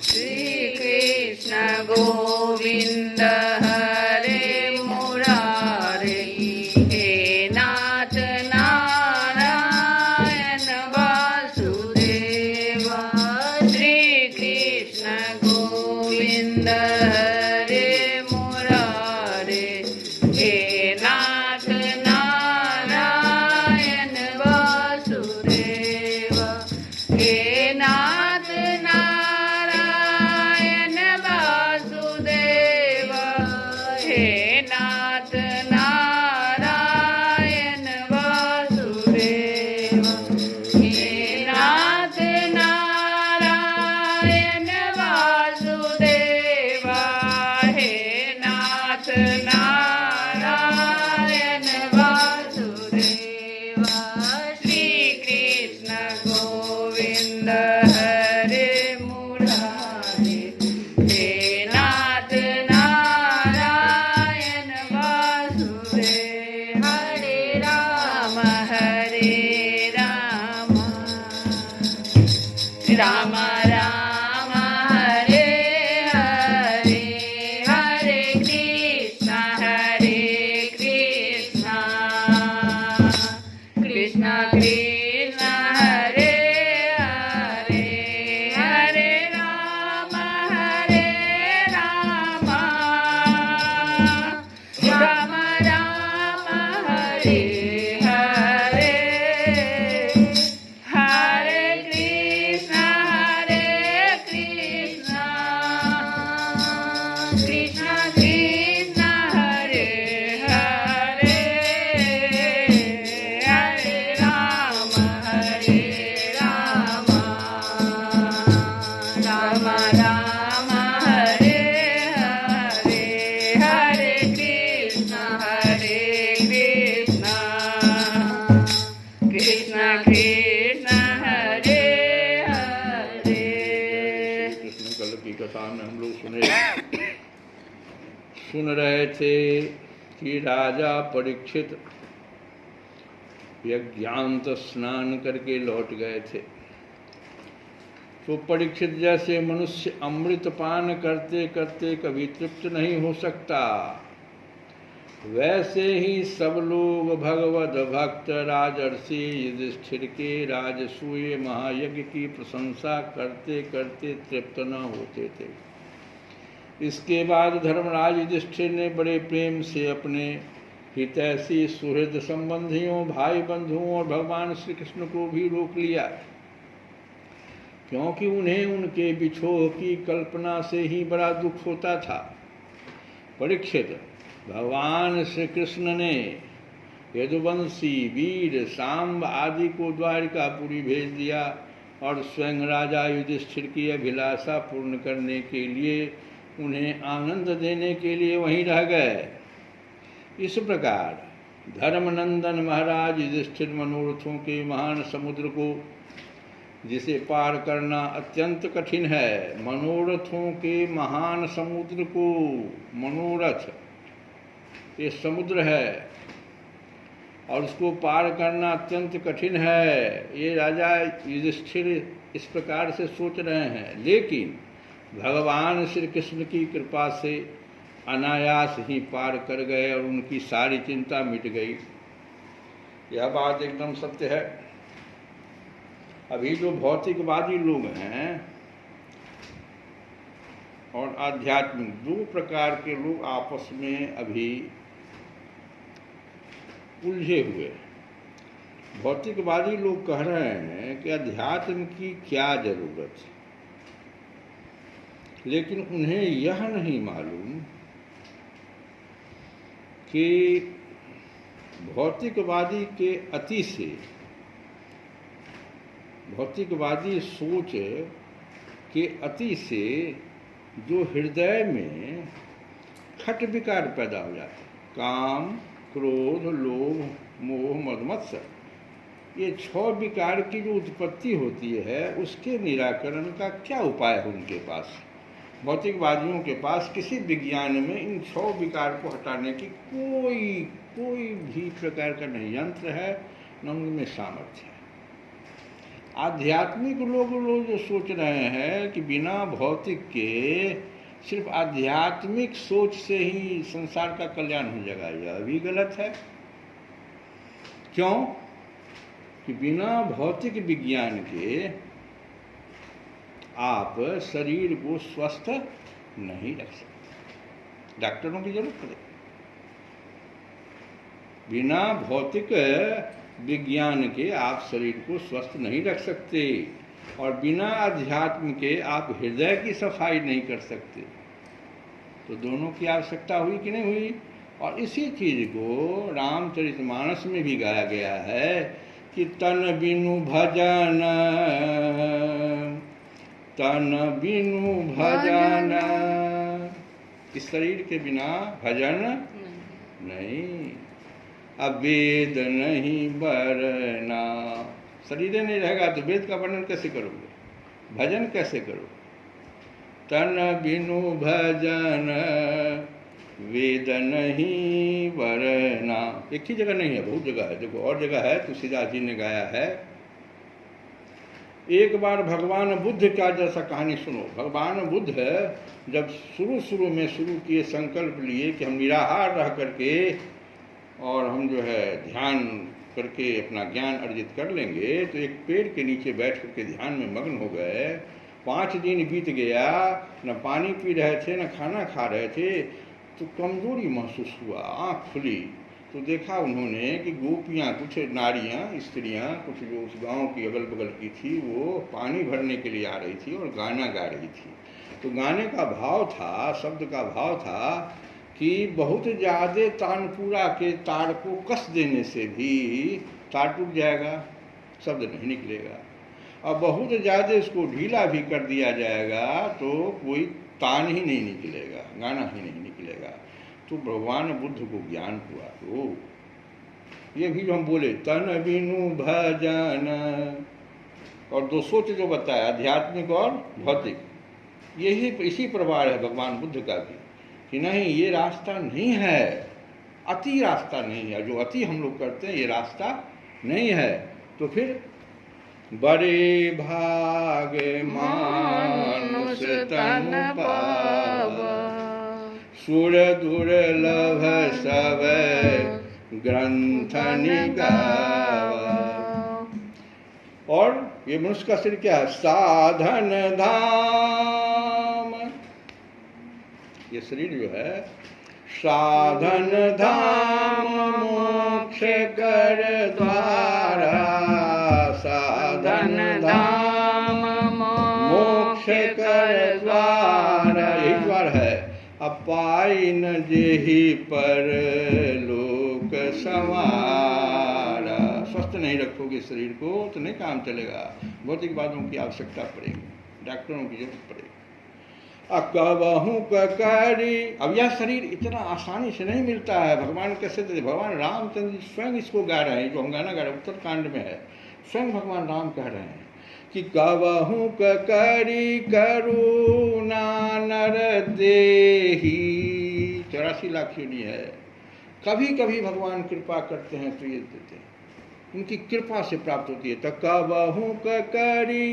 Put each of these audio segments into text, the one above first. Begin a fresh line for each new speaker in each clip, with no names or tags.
श्री कृष्ण गोविंद हरे मुरारे, हे नाथ नारायण वासुदेव। श्री कृष्ण गोविंद हरे मुरारे, हे नाथ नारायण वासुदेव। हे नाथ नारायण वासुदेव, हे नाथ नारायण वासुदेव। हे नाथ नारायण वासुदेव, हे नाथ नारायण वासुदेव। श्री कृष्ण गोविंद हरे मुरारे, हे नाथ नारायण वासुदेव। हरे राम राम राम हरे हरे, हरे कृष्ण कृष्ण कृष्ण हरे हरे, हरे राम राम राम हरे हरे, हरे कृष्ण कृष्ण कृष्ण हरे हरे, हरे राम राम राम हरे हरे, हरे कृष्ण कृष्ण कृष्ण हरे हरे।
कृष्ण कल की कथा में हम लोग सुन रहे थे कि राजा परीक्षित यज्ञांत स्नान करके लौट गए थे। तो परीक्षित जैसे मनुष्य अमृत पान करते करते कभी तृप्त नहीं हो सकता, वैसे ही सब लोग भगवद भक्त राजर्षि युधिष्ठिर के राजसूय महायज्ञ की प्रशंसा करते करते तृप्त न होते थे। इसके बाद धर्मराज युधिष्ठिर ने बड़े प्रेम से अपने हितैषी सुहृद संबंधियों, भाई बंधुओं और भगवान श्री कृष्ण को भी रोक लिया, क्योंकि उन्हें उनके विछोह की कल्पना से ही बड़ा दुख होता था। परीक्षित, भगवान श्री कृष्ण ने यदुवंशी वीर सांब आदि को द्वारिकापुरी भेज दिया और स्वयं राजा युधिष्ठिर की अभिलाषा पूर्ण करने के लिए, उन्हें आनंद देने के लिए वहीं रह गए। इस प्रकार धर्मनंदन महाराज युधिष्ठिर मनोरथों के महान समुद्र को, जिसे पार करना अत्यंत कठिन है, मनोरथों के महान समुद्र को, मनोरथ ये समुद्र है और उसको पार करना अत्यंत कठिन है, ये राजा युधिष्ठिर इस प्रकार से सोच रहे हैं। लेकिन भगवान श्री कृष्ण की कृपा से अनायास ही पार कर गए और उनकी सारी चिंता मिट गई। यह बात एकदम सत्य है। अभी जो भौतिकवादी लोग हैं और आध्यात्मिक, दो प्रकार के लोग आपस में अभी उलझे हुए। भौतिकवादी लोग कह रहे हैं कि अध्यात्म की क्या जरूरत है, लेकिन उन्हें यह नहीं मालूम कि भौतिकवादी के अति से, भौतिकवादी सोच के अति से जो हृदय में खट विकार पैदा हो जाते, काम क्रोध लोभ मोह मद मत्सर, ये 6 विकार की जो उत्पत्ति होती है, उसके निराकरण का क्या उपाय है उनके पास? भौतिकवादियों के पास किसी विज्ञान में इन 6 विकार को हटाने की कोई भी प्रकार का नहीं यंत्र है, न उनमें सामर्थ्य है। आध्यात्मिक लोग जो सोच रहे हैं कि बिना भौतिक के सिर्फ आध्यात्मिक सोच से ही संसार का कल्याण हो जाएगा, यह भी गलत है। क्यों? कि बिना भौतिक विज्ञान के आप शरीर को स्वस्थ नहीं रख सकते, डॉक्टरों की जरूरत पड़ेगी। बिना भौतिक विज्ञान के आप शरीर को स्वस्थ नहीं रख सकते, और बिना अध्यात्म के आप हृदय की सफाई नहीं कर सकते। तो दोनों की आवश्यकता हुई कि नहीं हुई? और इसी चीज को रामचरितमानस में भी गाया गया है कि तन बिनु भजन, तन बिनु भजन, इस शरीर के बिना भजन नहीं, अब वेद नहीं वरना। शरीर नहीं रहेगा तो वेद का वर्णन कैसे करोगे, भजन कैसे करोगे? तन बिनु भजन वेद नहीं वरना। एक ही जगह नहीं है, बहुत जगह है। देखो और जगह है, तुलसीदास जी ने गाया है। एक बार भगवान बुद्ध का जैसा कहानी सुनो। भगवान बुद्ध जब शुरू में शुरू किए, संकल्प लिए कि हम निराहार रह करके और हम जो है ध्यान करके अपना ज्ञान अर्जित कर लेंगे, तो एक पेड़ के नीचे बैठ करके ध्यान में मग्न हो गए। 5 दिन बीत गया, न पानी पी रहे थे न खाना खा रहे थे, तो कमजोरी महसूस हुआ। आँख खुली तो देखा उन्होंने कि गोपियाँ, कुछ नारियाँ, स्त्रियाँ, कुछ जो उस गांव की अगल बगल की थी, वो पानी भरने के लिए आ रही थी और गाना गा रही थी। तो गाने का भाव था, शब्द का भाव था कि बहुत ज़्यादा तानपुरा के तार को कस देने से भी तार टूट जाएगा, शब्द नहीं निकलेगा, और बहुत ज़्यादा इसको ढीला भी कर दिया जाएगा तो कोई तान ही नहीं निकलेगा, गाना ही नहीं निकलेगा। तो भगवान बुद्ध को ज्ञान हुआ। तो ये भी जो हम बोले तन बिनु भजन, और दो सोच जो बताया, आध्यात्मिक और भौतिक, यही इसी प्रभाव है भगवान बुद्ध का भी, कि नहीं ये रास्ता नहीं है, अति रास्ता नहीं है। जो अति हम लोग करते हैं ये रास्ता नहीं है। तो फिर बड़े भाग मानुष तन पावा, सुर दुर्लभ सब ग्रंथ निगावा। और ये मनुष्य का शरीर क्या है? साधन धाम। ये शरीर जो है साधन धाम, मोक्ष कर द्वारा, साधन धाम मोक्ष कर द्वारा, यही द्वार है। अब पाई न जेहि पर लोक संवारा। स्वस्थ नहीं रखोगे शरीर को तो नहीं काम चलेगा, भौतिक बातों की आवश्यकता पड़ेगी, डॉक्टरों की जरूरत पड़ेगी। अकबहू करी, अब यह शरीर इतना आसानी से नहीं मिलता है। भगवान कैसे देते? भगवान रामचंद्र स्वयं इसको गा रहे हैं, जो हम गाना गा रहे हैं उत्तरकांड में है। स्वयं भगवान राम कह रहे हैं कि कबहू करी करुणा नर देही। 84 लाख योनि है। कभी कभी भगवान कृपा करते हैं तो ये देते हैं, उनकी कृपा से प्राप्त होती है। तो कबहू करी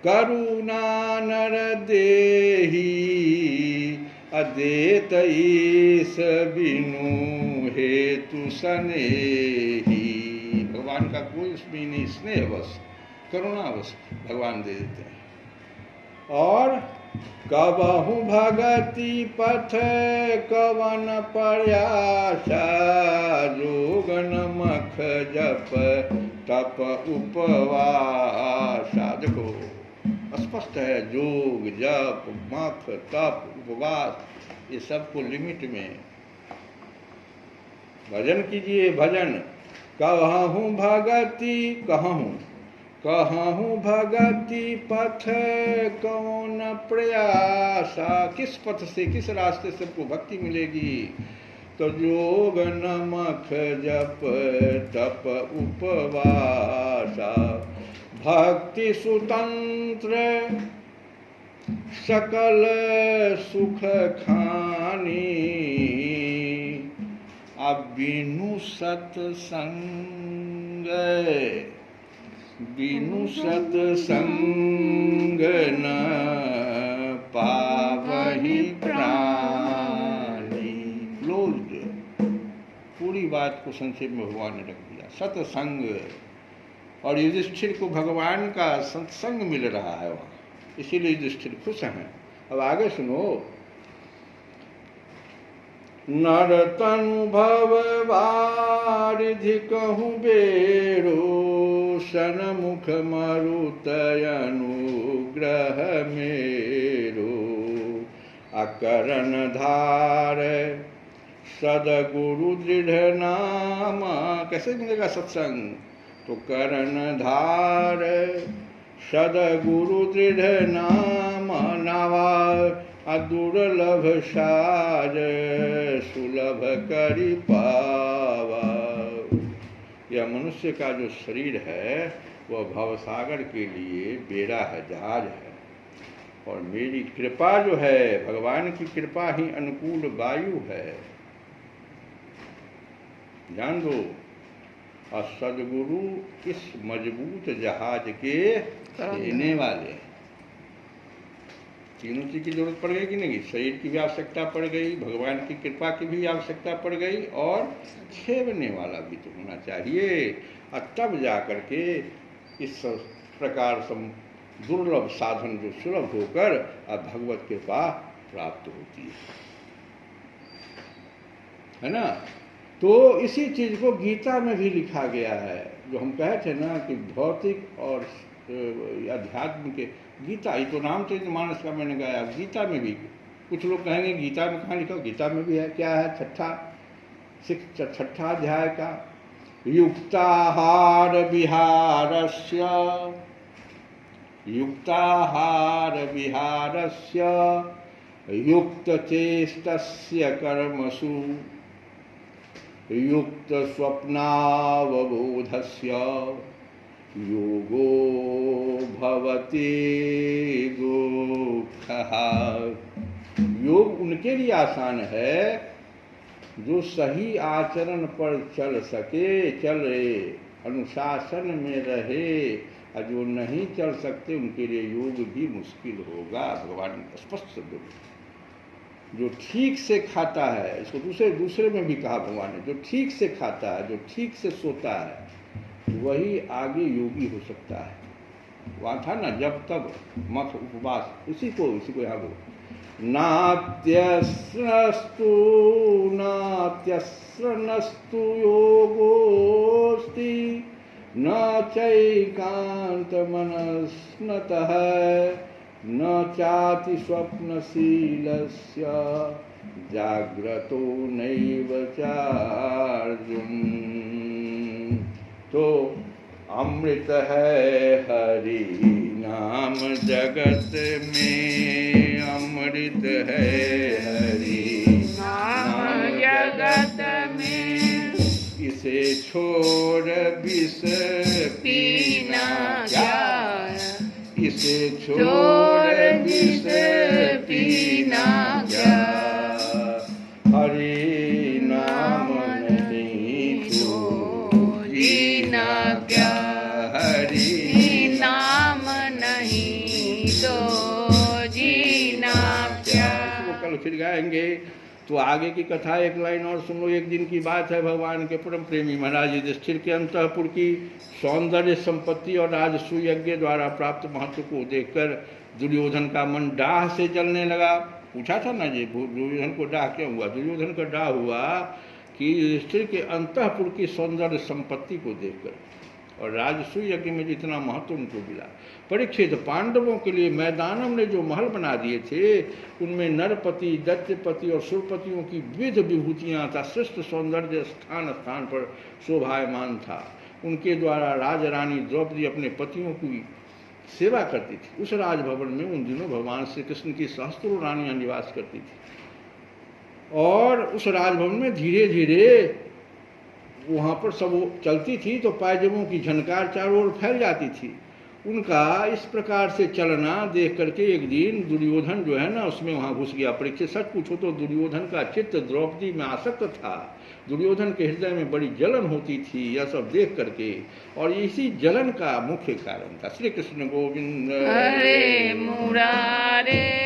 करुणा नर देही, अदेत ईस बिनु हेतु स्नेही। भगवान का कोई उसमें नहीं, स्नेह बस, करुणा बस भगवान दे देते हैं। और कबहु भगति पथ कवन प्रयासा, जोगन मख जप तप उपवासा। देखो स्पष्ट है, जोग जप मख तप उपवास, ये सबको लिमिट में। भजन कीजिए, भजन। कहूँ भगति, कहूँ भगति पथ कौन प्रयासा। किस पथ से, किस रास्ते से हमको भक्ति मिलेगी? तो जोग नमक जप तप उपवासा, भक्ति सुतंत्र सकल सुख खानी, अब बिनु सत्संग। बिनु सत्संग न पावहि प्राणी। क्लोज्ड, पूरी बात को संक्षेप में भगवान ने रख दिया। सत्संग, और युधिष्ठिर को भगवान का सत्संग मिल रहा है वहाँ, इसीलिए युधिष्ठिर खुश हैं। अब आगे सुनो। नर तनु भव वारिधि कहूँ बेरो, सनमुख मरुतय अनुग्रह मेरो। अकरण धार सदगुरु दृढ़ नाम। कैसे मिलेगा सत्संग? तो करण धार सदगुरु दृढ़ नाम, नावा दुर्लभ साज सुलभ करि पावा। यह मनुष्य का जो शरीर है वह भवसागर के लिए बेड़ा है, जहाज है, और मेरी कृपा जो है, भगवान की कृपा ही अनुकूल वायु है, ध्यान दो। और सदगुरु इस मजबूत जहाज के देने वाले। तीनों चीज की जरूरत पड़ गई कि नहीं? शरीर की भी आवश्यकता पड़ गई, भगवान की कृपा की भी आवश्यकता पड़ गई, और छेड़ने वाला भी तो होना चाहिए। और तब जा करके इस प्रकार दुर्लभ साधन जो सुलभ होकर अब भगवत कृपा प्राप्त होती है ना। तो इसी चीज को गीता में भी लिखा गया है। जो हम कहे थे ना कि भौतिक और अध्यात्म के, गीता ही तो रामचरितमानस का मैंने गाया, गीता में भी। कुछ लोग कहेंगे गीता में कहाँ लिखा? गीता में भी है। क्या है? छठा अध्याय का युक्ताहार विहारस्य युक्त चेष्टस्य कर्मसु युक्त स्वप्नावबोधस्य योगो भवति दुःखः। योग उनके लिए आसान है जो सही आचरण पर चल रहे, अनुशासन में रहे, और जो नहीं चल सकते उनके लिए योग भी मुश्किल होगा। भगवान ने स्पष्ट शब्द जो ठीक से खाता है, इसको दूसरे में भी कहा भगवान ने, जो ठीक से खाता है, जो ठीक से सोता है, वही आगे योगी हो सकता है। वहाँ था ना जब तब मत उपवास, इसी को यहाँ बोल। नात्यस्रनस्तु योगोस्ति न चैकान्तमनस्नतः न चाति स्वप्नशीलस्य जाग्रतो नैव चार्जुन। तो अमृत है हरि नाम जगत में, अमृत है हरि
नाम जगत में।
इसे छोड़ विष
पीना क्या?
इसे छोड़ विष
पीना क्या?
हरि नाम नहीं तो जीना क्या? हरि
नाम नहीं तो जीना क्या?
इसको कल फिर गाएंगे। तो आगे की कथा एक लाइन और सुन लो। एक दिन की बात है, भगवान के परम प्रेमी महाराज युधिष्ठिर के अंतःपुर की सौंदर्य संपत्ति और राजसूय यज्ञ द्वारा प्राप्त महत्व को देखकर दुर्योधन का मन डाह से जलने लगा। पूछा था ना जी दुर्योधन को डाह क्यों हुआ? दुर्योधन का डाह हुआ कि युधिष्ठिर के अंतःपुर की सौंदर्य संपत्ति को देखकर और राजसूय यज्ञ में जितना महत्व उनको मिला। परीक्षित, पांडवों के लिए मैदानम ने जो महल बना दिए थे उनमें नरपति, दैत्यपति और सुरपतियों की विविध विभूतियाँ था। श्रेष्ठ सौंदर्य स्थान स्थान पर शोभायमान था। उनके द्वारा राजरानी द्रौपदी अपने पतियों की सेवा करती थी। उस राजभवन में उन दिनों भगवान श्री कृष्ण की सहस्त्रों रानियाँ निवास करती थी, और उस राजभवन में धीरे धीरे वहाँ पर सब चलती थी तो पायजमों की झनकार चारों ओर फैल जाती थी, उनका इस प्रकार से चलना देख करके एक दिन दुर्योधन जो है ना उसमें वहाँ घुस गया। परीक्षित सच पूछो तो दुर्योधन का चित्त द्रौपदी में आसक्त था। दुर्योधन के हृदय में बड़ी जलन होती थी यह सब देख करके, और इसी जलन का मुख्य कारण था। श्री कृष्ण गोविंद
हरे मुरारे